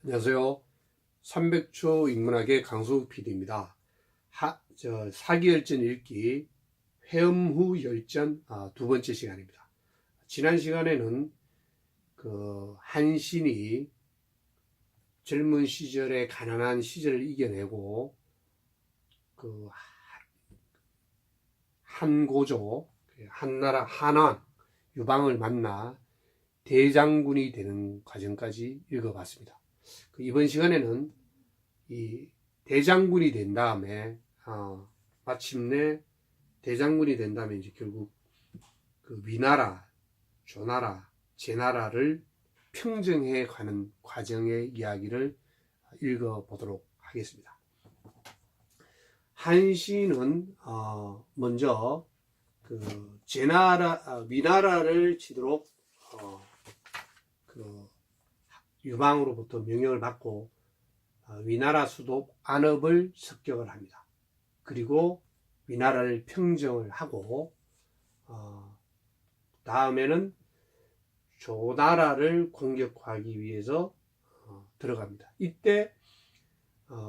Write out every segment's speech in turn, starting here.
안녕하세요. 300초 인문학의 강수욱 PD입니다. 사기열전 읽기 회음 후 열전 두 번째 시간입니다. 지난 시간에는 한신이 젊은 시절에 가난한 시절을 이겨내고 한고조, 한나라 한왕 유방을 만나 대장군이 되는 과정까지 읽어봤습니다. 이번 시간에는 이 대장군이 된 다음에 마침내 대장군이 된 다음에 이제 결국 위나라, 조나라, 제나라를 평정해 가는 과정의 이야기를 읽어보도록 하겠습니다. 한신은 먼저 위나라를 치도록 유방으로부터 명령을 받고 위나라 수도 안업을 습격을 합니다. 그리고 위나라를 평정을 하고 다음에는 조나라를 공격하기 위해서 들어갑니다. 이때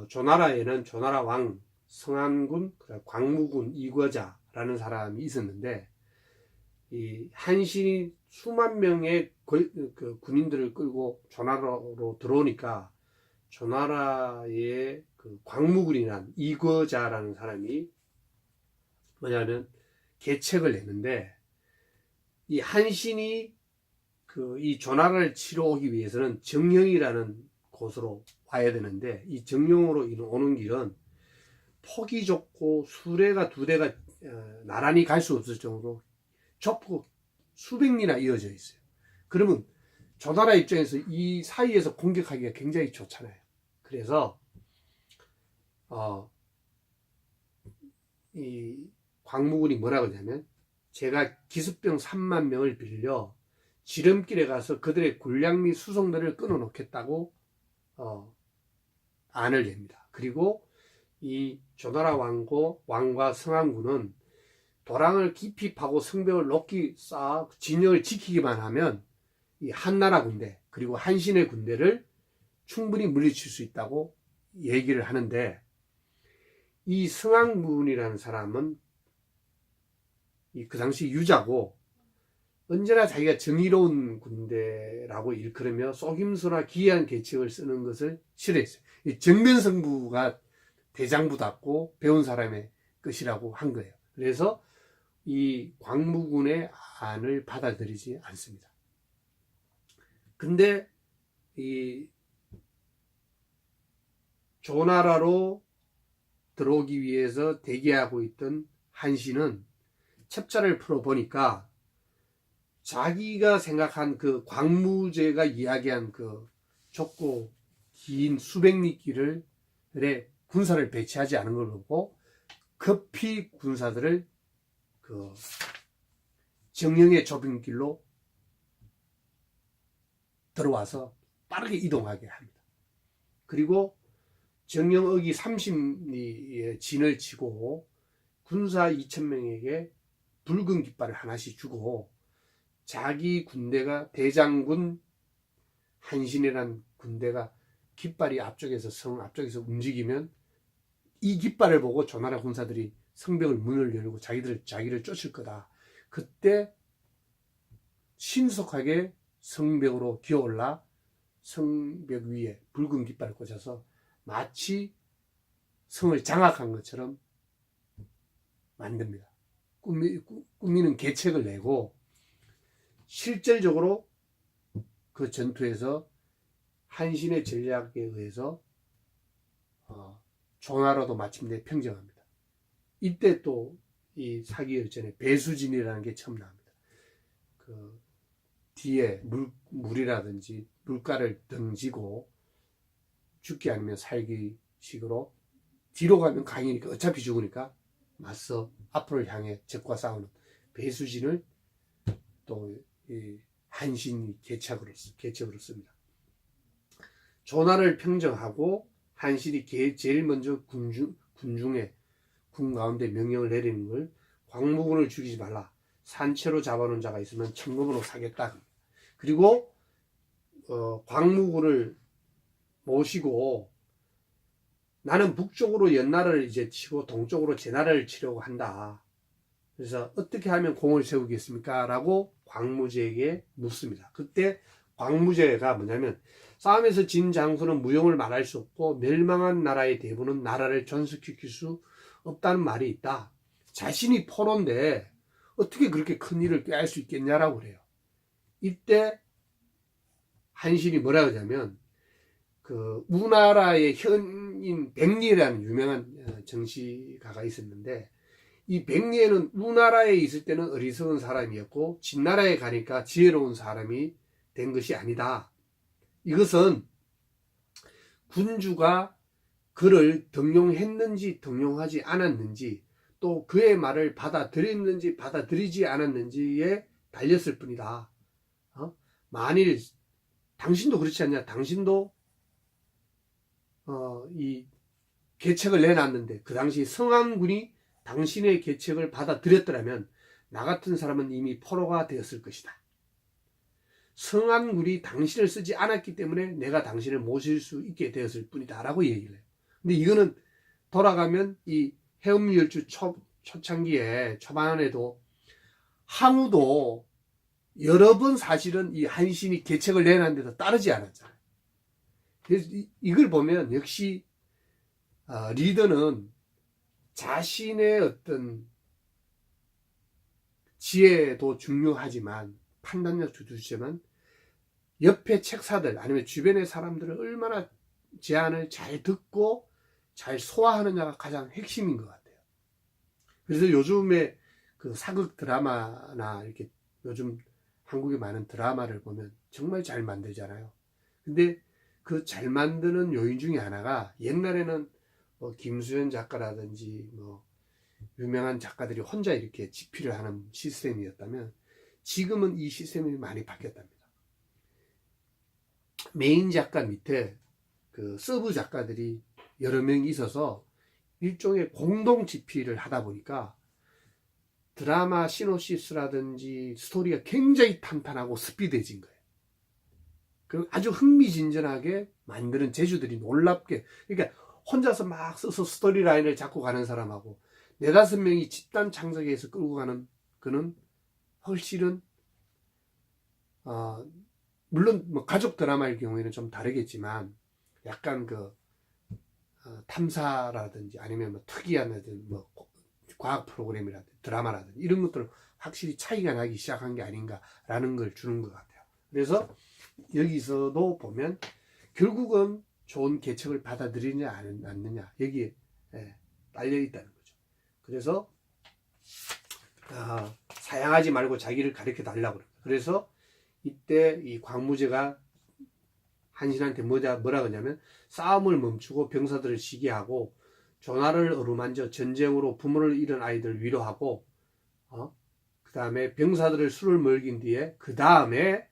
조나라에는 조나라 왕 성안군, 광무군 이거자라는 사람이 있었는데, 이 한신이 수만 명의 군인들을 끌고 조나라로 들어오니까 조나라의 광무군이란 이거자라는 사람이 뭐냐면 계책을 냈는데, 이 한신이 이 조나라를 치러 오기 위해서는 정령이라는 곳으로 와야 되는데, 이 정령으로 오는 길은 폭이 좁고 수레가 두 대가 나란히 갈 수 없을 정도로 좁고 수백 리나 이어져 있어요. 그러면 조나라 입장에서 이 사이에서 공격하기가 굉장히 좋잖아요. 그래서 이 광무군이 뭐라고 하냐면, 제가 기습병 3만 명을 빌려 지름길에 가서 그들의 군량 및 수송들을 끊어 놓겠다고 안을 냅니다. 그리고 이 조나라 왕과 성안군은 도랑을 깊이 파고 성벽을 높이 쌓아 진영을 지키기만 하면 이 한나라 군대 그리고 한신의 군대를 충분히 물리칠 수 있다고 얘기를 하는데, 이 성안군이라는 사람은 그 당시 유자고 언제나 자기가 정의로운 군대라고 일컬으며 속임수나 기이한 계책을 쓰는 것을 싫어했어요. 이 정면승부가 대장부답고 배운 사람의 것이라고 한 거예요. 그래서 이 광무군의 안을 받아들이지 않습니다. 근데 이 조나라로 들어오기 위해서 대기하고 있던 한신은 첩자를 풀어보니까 자기가 생각한 광무제가 이야기한 좁고 긴 수백 리 길을 군사를 배치하지 않은 걸 보고 급히 군사들을 정령의 좁은 길로 들어와서 빠르게 이동하게 합니다. 그리고 정령억이 30리의 진을 치고 군사 2,000명에게 붉은 깃발을 하나씩 주고, 자기 군대가 대장군 한신이란 군대가 깃발이 성 앞쪽에서 움직이면 이 깃발을 보고 조나라 군사들이 성벽을 문을 열고 자기를 쫓을 거다. 그때 신속하게 성벽으로 기어올라 성벽 위에 붉은 깃발을 꽂아서 마치 성을 장악한 것처럼 만듭니다. 꾸미는 계책을 내고, 실질적으로 그 전투에서 한신의 전략에 의해서 조나라도 마침내 평정합니다. 이때 또 이 사기열전에 배수진이라는 게 처음 나옵니다. 뒤에 물이라든지 물가를 던지고 죽기 아니면 살기 식으로 뒤로 가면 강이니까 어차피 죽으니까 맞서 앞으로 향해 적과 싸우는 배수진을 또 이 한신이 계책으로 씁니다. 조나라를 평정하고 한신이 제일 먼저 군중에 군 가운데 명령을 내리는 걸, 광무군을 죽이지 말라, 산채로 잡아놓은 자가 있으면 천금으로 사겠다. 그리고 광무군을 모시고 나는 북쪽으로 연나라를 이제 치고 동쪽으로 제나라를 치려고 한다. 그래서 어떻게 하면 공을 세우겠습니까? 라고 광무제에게 묻습니다. 그때 광무제가 뭐냐면 싸움에서 진 장수는 무용을 말할 수 없고 멸망한 나라의 대부는 나라를 전속시킬 수 없다는 말이 있다. 자신이 포로인데 어떻게 그렇게 큰 일을 꾀할 수 있겠냐라고 그래요. 이때 한신이 뭐라 그러냐면 그 우나라의 현인 백리라는 유명한 정치가가 있었는데 이 백리에는 우나라에 있을 때는 어리석은 사람이었고 진나라에 가니까 지혜로운 사람이 된 것이 아니다. 이것은 군주가 그를 등용했는지 등용하지 않았는지 또 그의 말을 받아들였는지 받아들이지 않았는지에 달렸을 뿐이다. 만일 당신도 그렇지 않냐? 당신도 이 계책을 내놨는데 그 당시 성안군이 당신의 계책을 받아들였더라면 나 같은 사람은 이미 포로가 되었을 것이다. 성안군이 당신을 쓰지 않았기 때문에 내가 당신을 모실 수 있게 되었을 뿐이다 라고 얘기를 해요. 근데 이거는 돌아가면 이 해음열주 초창기에 초반에도 항우도 여러 번 사실은 이 한신이 계책을 내놨는데도 따르지 않았잖아요. 그래서 이걸 보면 역시 리더는 자신의 어떤 지혜도 중요하지만 판단력도 중요하지만 옆에 책사들 아니면 주변의 사람들을 얼마나 제안을 잘 듣고 잘 소화하느냐가 가장 핵심인 것 같아요. 그래서 요즘에 그 사극 드라마나 이렇게 요즘 한국에 많은 드라마를 보면 정말 잘 만들잖아요. 근데 그 잘 만드는 요인 중에 하나가 옛날에는 뭐 김수현 작가라든지 뭐 유명한 작가들이 혼자 이렇게 집필을 하는 시스템이었다면 지금은 이 시스템이 많이 바뀌었답니다. 메인 작가 밑에 그 서브 작가들이 여러 명 있어서 일종의 공동 집필을 하다 보니까 드라마 시놉시스라든지 스토리가 굉장히 탄탄하고 스피드해진 거예요. 그리고 아주 흥미진진하게 만드는 재주들이 놀랍게, 그러니까 혼자서 막 써서 스토리 라인을 잡고 가는 사람하고 네다섯 명이 집단 창작해서 끌고 가는 그는 훨씬 물론 뭐 가족 드라마일 경우에는 좀 다르겠지만 약간 그 탐사라든지 아니면 뭐 특이한 뭐 과학 프로그램이라든지 드라마라든지 이런 것들 확실히 차이가 나기 시작한 게 아닌가라는 걸 주는 것 같아요. 그래서 여기서도 보면 결국은 좋은 계책을 받아들이냐 않느냐 여기에 딸려 있다는 거죠. 그래서 사양하지 말고 자기를 가르쳐 달라고 그래요. 그래서 이때 이 광무제가 한신한테 뭐라 그러냐면 싸움을 멈추고 병사들을 쉬게 하고 조나를 어루만져 전쟁으로 부모를 잃은 아이들 위로하고 그 다음에 병사들을 술을 먹인 뒤에 그 다음에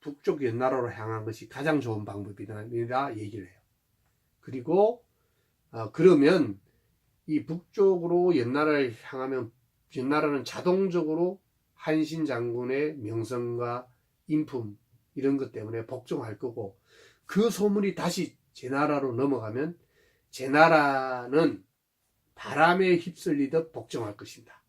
북쪽 연나라로 향한 것이 가장 좋은 방법이다 얘기를 해요. 그리고 그러면 이 북쪽으로 연나라를 향하면 연나라는 자동적으로 한신 장군의 명성과 인품 이런 것 때문에 복종할 거고 그 소문이 다시 제나라로 넘어가면 제나라는 바람에 휩쓸리듯 복종할 것입니다.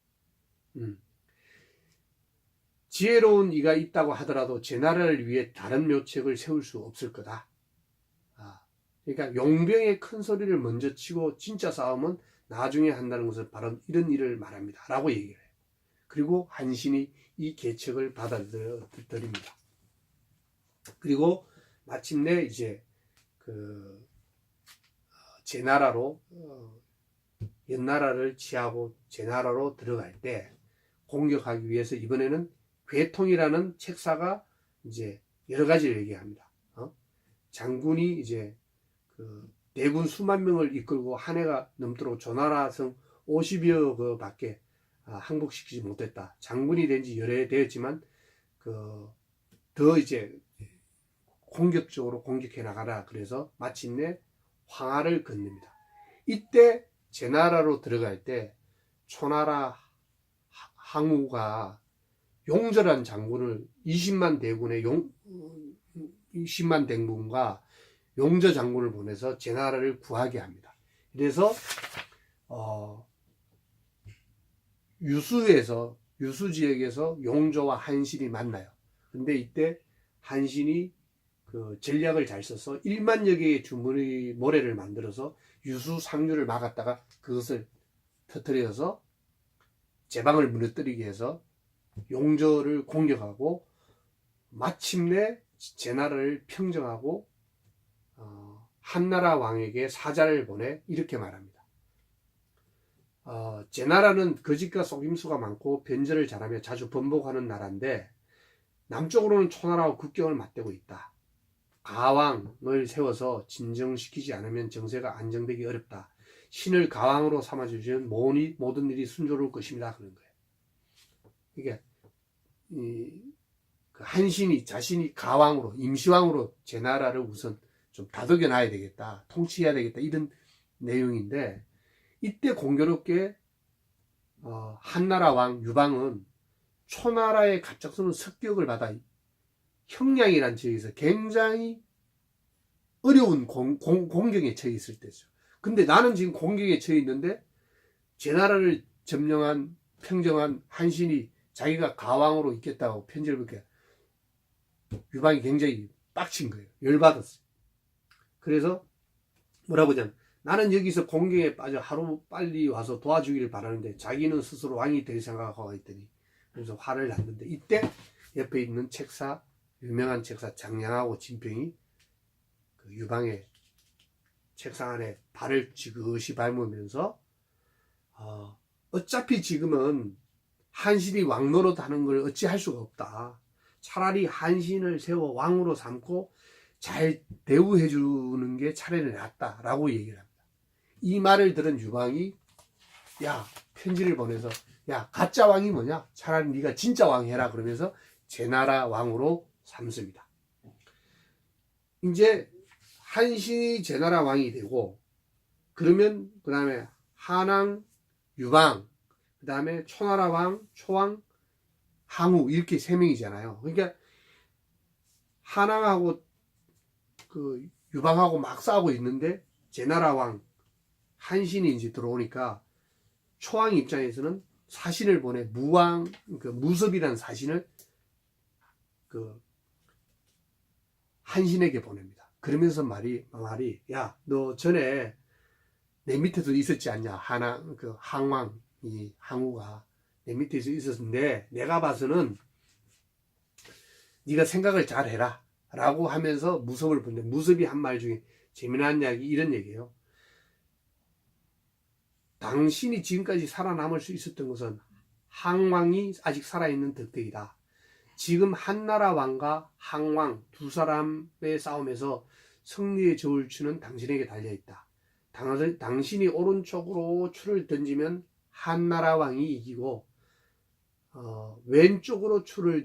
지혜로운 이가 있다고 하더라도 제나라를 위해 다른 묘책을 세울 수 없을 거다. 그러니까 용병의 큰 소리를 먼저 치고 진짜 싸움은 나중에 한다는 것을 바로 이런 일을 말합니다. 라고 얘기를 해요. 그리고 한신이 이 계책을 받아들입니다. 그리고 마침내 이제 그 제나라로 연나라를 취하고 제나라로 들어갈 때 공격하기 위해서 이번에는 괴통이라는 책사가 이제 여러 가지를 얘기합니다. 장군이 이제 그 대군 수만 명을 이끌고 한 해가 넘도록 조나라성 50여 그 밖에 항복시키지 못했다. 장군이 된 지 여러 해 되었지만 더 이제 공격적으로 공격해 나가라. 그래서 마침내 황하를 건넵니다. 이때 제나라로 들어갈 때 초나라 항우가 용절한 장군을 20만 대군의 20만 대군과 용저 장군을 보내서 제나라를 구하게 합니다. 그래서 유수 지역에서 용조와 한신이 만나요. 근데 이때 한신이 그 전략을 잘 써서 1만여 개의 주머니 모래를 만들어서 유수 상류를 막았다가 그것을 터뜨려서 제방을 무너뜨리게 해서 용저를 공격하고 마침내 제나라를 평정하고 한나라 왕에게 사자를 보내 이렇게 말합니다. 제나라는 거짓과 속임수가 많고 변절을 잘하며 자주 번복하는 나라인데 남쪽으로는 초나라와 국경을 맞대고 있다. 가왕을 세워서 진정시키지 않으면 정세가 안정되기 어렵다. 신을 가왕으로 삼아주시면 모든 일이 순조로울 것입니다. 그런 거예요. 이게 한신이 자신이 가왕으로 임시왕으로 제나라를 우선 좀 다독여 놔야 되겠다. 통치해야 되겠다. 이런 내용인데 이때 공교롭게 한나라 왕 유방은 초나라의 갑작스러운 습격을 받아 형량이란 지역에서 굉장히 어려운 공경에 처해 있을 때죠. 근데 나는 지금 공경에 처해 있는데 제나라를 평정한 한신이 자기가 가왕으로 있겠다고 편지를 받게 유방이 굉장히 빡친 거예요. 열받았어요. 그래서 뭐라고 하냐면 나는 여기서 공경에 빠져 하루 빨리 와서 도와주기를 바라는데 자기는 스스로 왕이 될 생각하고 있더니 그래서 화를 났는데 이때 옆에 있는 책사 유명한 책사 장량하고 진평이 그 유방의 책상 안에 발을 지그시 밟으면서 어차피 지금은 한신이 왕 노릇하는 걸 어찌할 수가 없다. 차라리 한신을 세워 왕으로 삼고 잘 대우해 주는 게 차라리 낫다라고 얘기를 합니다. 이 말을 들은 유방이 편지를 보내서 가짜 왕이 뭐냐? 차라리 네가 진짜 왕 해라 그러면서 제나라 왕으로 삼습니다. 이제 한신이 제나라 왕이 되고 그러면 그 다음에 한왕, 유방, 그 다음에 초나라 왕, 초왕, 항우 이렇게 세 명이잖아요. 그러니까 한왕하고 그 유방하고 막 싸우고 있는데 제나라 왕 한신이 이제 들어오니까 초왕 입장에서는 사신을 보내 무왕 그 무섭이라는 사신을 그 한신에게 보냅니다. 그러면서 말이 너 전에 내 밑에도 있었지 않냐? 그 항왕 이 항우가 내 밑에서 있었는데 내가 봐서는 네가 생각을 잘 해라 라고 하면서 무섭을 보는데 무섭이 한 말 중에 재미난 이야기 이런 얘기예요. 당신이 지금까지 살아남을 수 있었던 것은 항왕이 아직 살아있는 덕택이다. 지금 한나라 왕과 항왕 두 사람의 싸움에서 승리의 저울추는 당신에게 달려있다. 당신이 오른쪽으로 추를 던지면 한나라 왕이 이기고 왼쪽으로 추를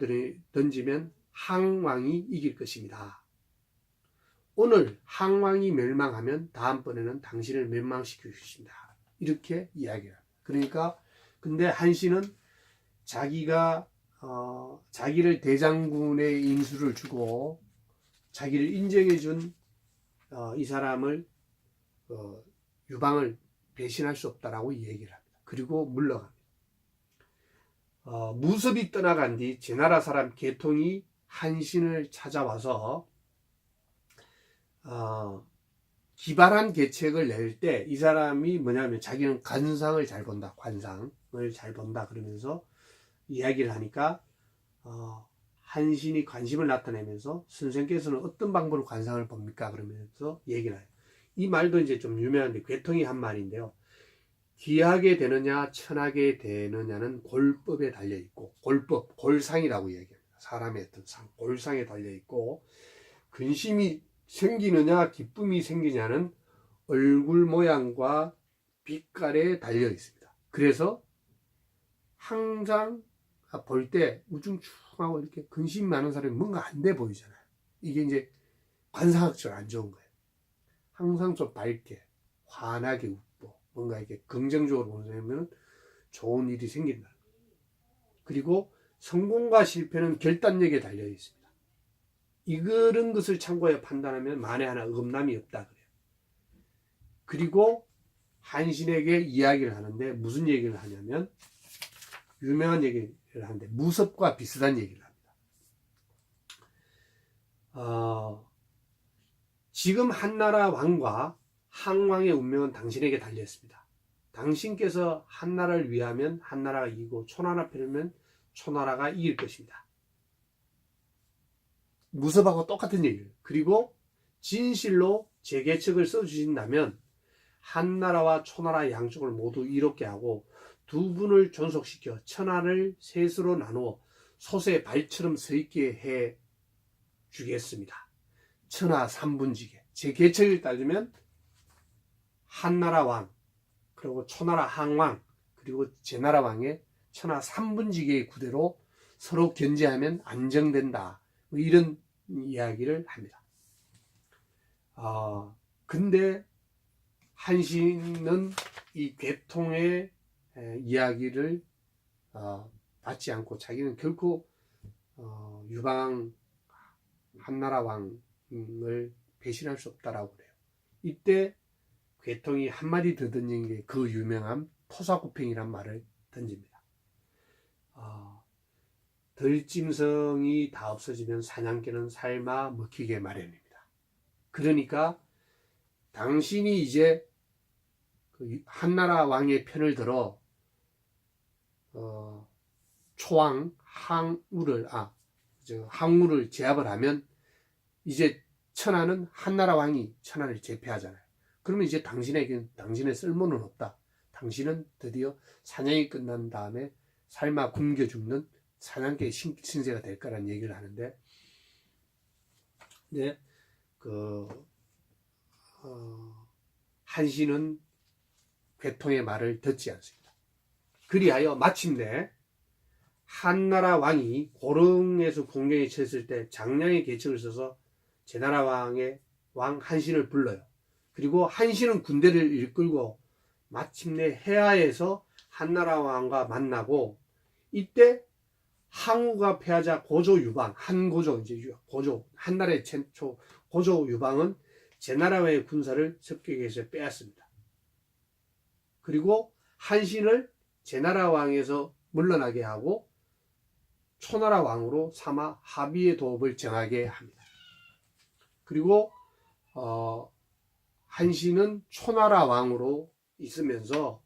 던지면 항왕이 이길 것입니다. 오늘 항왕이 멸망하면 다음번에는 당신을 멸망시킬 것입니다. 이렇게 이야기를 합니다. 그러니까 근데 한신은 자기가 자기를 대장군의 인수를 주고 자기를 인정해준 이 사람을 유방을 배신할 수 없다라고 얘기를 합니다. 그리고 물러갑니다. 무섭이 떠나간 뒤 제나라 사람 계통이 한신을 찾아와서 기발한 계책을 낼 때 이 사람이 뭐냐면 자기는 관상을 잘 본다. 관상을 잘 본다. 그러면서 이야기를 하니까 한신이 관심을 나타내면서 선생께서는 어떤 방법으로 관상을 봅니까? 그러면서 얘기를 해요. 이 말도 이제 좀 유명한데 괴통이 한 말인데요. 귀하게 되느냐 천하게 되느냐는 골법에 달려있고 골법, 골상이라고 얘기합니다. 사람의 어떤 상, 골상에 달려있고 근심이 생기느냐 기쁨이 생기냐는 얼굴 모양과 빛깔에 달려있습니다. 그래서 항상 볼 때 우중충하고 이렇게 근심이 많은 사람이 뭔가 안 돼 보이잖아요. 이게 이제 관상학적으로 안 좋은 거예요. 항상 좀 밝게 환하게 웃고 뭔가 이렇게 긍정적으로 보면 좋은 일이 생긴다. 그리고 성공과 실패는 결단력에 달려 있습니다. 이런 것을 참고해 판단하면 만에 하나 어긋남이 없다 그래요. 그리고 한신에게 이야기를 하는데 무슨 얘기를 하냐면 유명한 얘기를 하는데 무섭과 비슷한 얘기를 합니다. 지금 한나라 왕과 항왕의 운명은 당신에게 달려있습니다. 당신께서 한나라를 위하면 한나라가 이기고 초나라 편이면 초나라가 이길 것입니다. 무섭하고 똑같은 얘기예요. 그리고 진실로 재계책을 써주신다면 한나라와 초나라 양쪽을 모두 이롭게 하고 두 분을 존속시켜 천하를 셋으로 나누어 솥의 발처럼 서 있게 해 주겠습니다. 천하 삼분지계. 제 계책을 따지면 한나라 왕, 그리고 초나라 항왕, 그리고 제나라 왕의 천하 삼분지계의 구대로 서로 견제하면 안정된다. 뭐 이런 이야기를 합니다. 근데 한신은 이 괴통의 이야기를 받지 않고 자기는 결코 유방 한나라 왕을 배신할 수 없다라고 그래요. 이때 괴통이 한마디 더 던진 게 그 유명한 토사구팽이란 말을 던집니다. 들짐승이 다 없어지면 사냥개는 삶아 먹히게 마련입니다. 그러니까 당신이 이제 그 한나라 왕의 편을 들어 초왕 항우를 제압을 하면 이제 천하는 한나라 왕이 천하를 제패하잖아요. 그러면 이제 당신의 쓸모는 없다. 당신은 드디어 사냥이 끝난 다음에 삶아 굶겨 죽는 사냥개의 신세가 될 거라는 얘기를 하는데, 네, 한신은 괴통의 말을 듣지 않습니다. 그리하여 마침내 한나라 왕이 고릉에서 공경에 처했을 때 장량의 계책을 써서 제나라 왕의 왕 한신을 불러요. 그리고 한신은 군대를 이끌고 마침내 해하에서 한나라 왕과 만나고, 이때 항우가 패하자 고조 유방, 한고조, 이제 고조, 한나라의 최초 고조 유방은 제나라의 군사를 습격해서 빼앗습니다. 그리고 한신을 제나라 왕에서 물러나게 하고 초나라 왕으로 삼아 합의의 도읍을 정하게 합니다. 그리고 한신은 초나라 왕으로 있으면서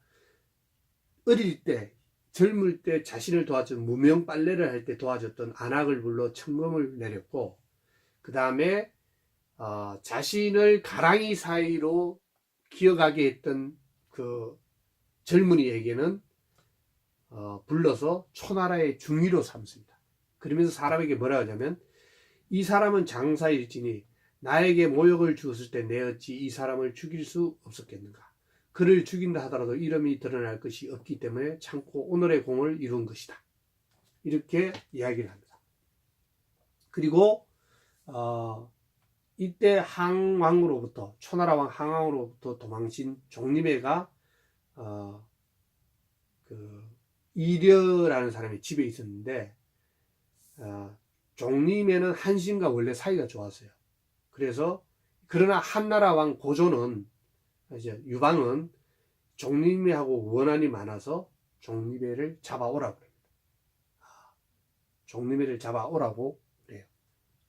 어릴 때, 젊을 때 자신을 도와준 무명 빨래를 할 때 도와줬던 안악을 불러 천금을 내렸고, 그 다음에 자신을 가랑이 사이로 기어가게 했던 그 젊은이에게는 불러서 초나라의 중위로 삼습니다. 그러면서 사람에게 뭐라 하냐면, 이 사람은 장사일지니 나에게 모욕을 주었을 때 내 어찌 이 사람을 죽일 수 없었겠는가. 그를 죽인다 하더라도 이름이 드러날 것이 없기 때문에 참고 오늘의 공을 이룬 것이다. 이렇게 이야기를 합니다. 그리고 이때 항왕으로부터, 초나라 왕 항왕으로부터 도망친 종림회가 이려라는 사람이 집에 있었는데, 종림회는 한신과 원래 사이가 좋았어요. 그래서 그러나 한나라 왕 고조는, 이제 유방은 종림회하고 원한이 많아서 종림회를 잡아오라고 합니다. 종림회를 잡아오라고 그래요.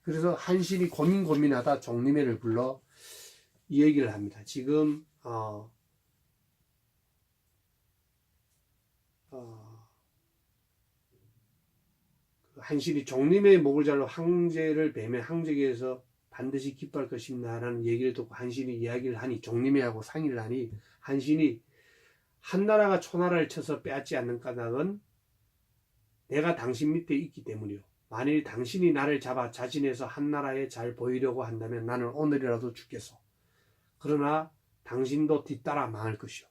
그래서 한신이 고민하다 종림회를 불러 이 얘기를 합니다. 지금 한신이 종림회의 목을 잘라 황제를 뱀의 항제기에서 반드시 기뻐할 것입니다 라는 얘기를 듣고 한신이 이야기를 하니, 종림회하고 상의를 하니, 한신이 한나라가 초나라를 쳐서 빼앗지 않는 까닭은 내가 당신 밑에 있기 때문이요. 만일 당신이 나를 잡아 자진해서 한나라에 잘 보이려고 한다면 나는 오늘이라도 죽겠소. 그러나 당신도 뒤따라 망할 것이요.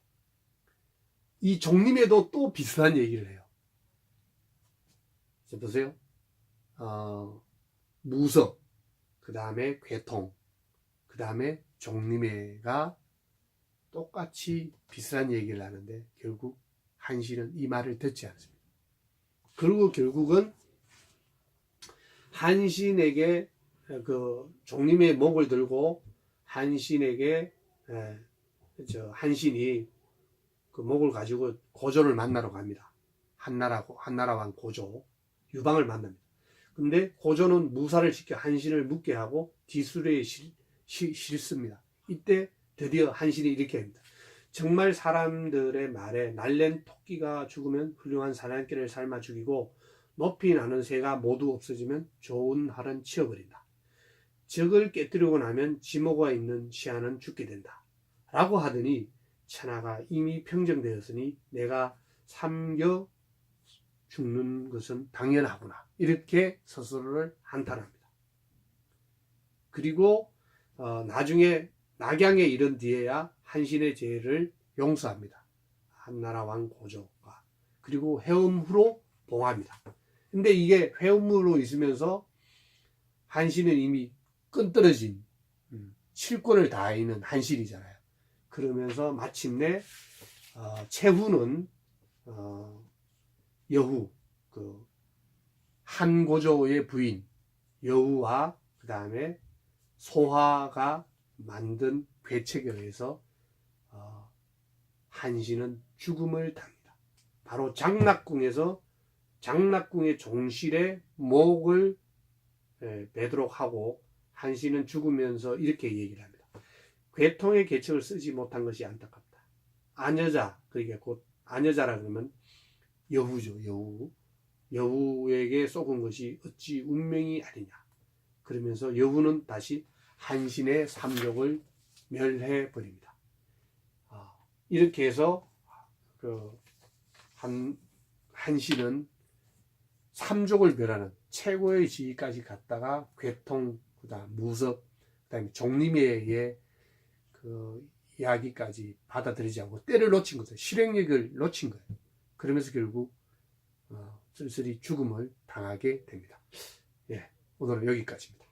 이 종림회도 또 비슷한 얘기를 해요. 보세요. 무섭, 그 다음에 괴통, 그 다음에 종림회가 똑같이 비슷한 얘기를 하는데 결국 한신은 이 말을 듣지 않습니다. 그리고 결국은 한신에게 그 종림의 목을 들고 한신에게 한신이 그 목을 가지고 고조를 만나러 갑니다. 한나라 왕 고조 유방을 만납니다. 근데 고조는 무사를 지켜 한신을 묻게 하고 뒤수레에 실습니다. 이때 드디어 한신이 이렇게 합니다. 정말 사람들의 말에 날랜 토끼가 죽으면 훌륭한 사냥개를 삶아 죽이고 높이 나는 새가 모두 없어지면 좋은 활은 치워버린다. 적을 깨뜨리고 나면 지모가 있는 시아는 죽게 된다. 라고 하더니 천하가 이미 평정되었으니 내가 삼겨 죽는 것은 당연하구나. 이렇게 스스로를 한탄합니다. 그리고 나중에 낙양에 이른 뒤에야 한신의 죄를 용서합니다. 한나라 왕 고조가. 그리고 해음후로 봉합니다. 근데 이게 해음후로 있으면서 한신은 이미 끈떨어진 칠권을 다 있는 한신이잖아요. 그러면서 마침내 최후는 여후, 그 한고조의 부인 여후와 그 다음에 소화가 만든 괴책에 의해서 한신은 죽음을 당합니다. 바로 장락궁에서 장락궁의 종실에 목을 베도록 하고 한신은 죽으면서 이렇게 얘기를 합니다. 괴통의 계책을 쓰지 못한 것이 안타깝다. 아녀자, 그러니까 곧 아녀자라 그러면 여후죠. 여후에게 속은 것이 어찌 운명이 아니냐. 그러면서 여후는 다시 한신의 삼족을 멸해버립니다. 이렇게 해서 한신은 삼족을 멸하는 최고의 지위까지 갔다가 괴통, 그다음 무섭, 그다음에 종림회의 그 이야기까지 받아들이지 않고 때를 놓친 거죠. 실행력을 놓친 거예요. 그러면서 결국 쓸쓸히 죽음을 당하게 됩니다. 예, 오늘은 여기까지입니다.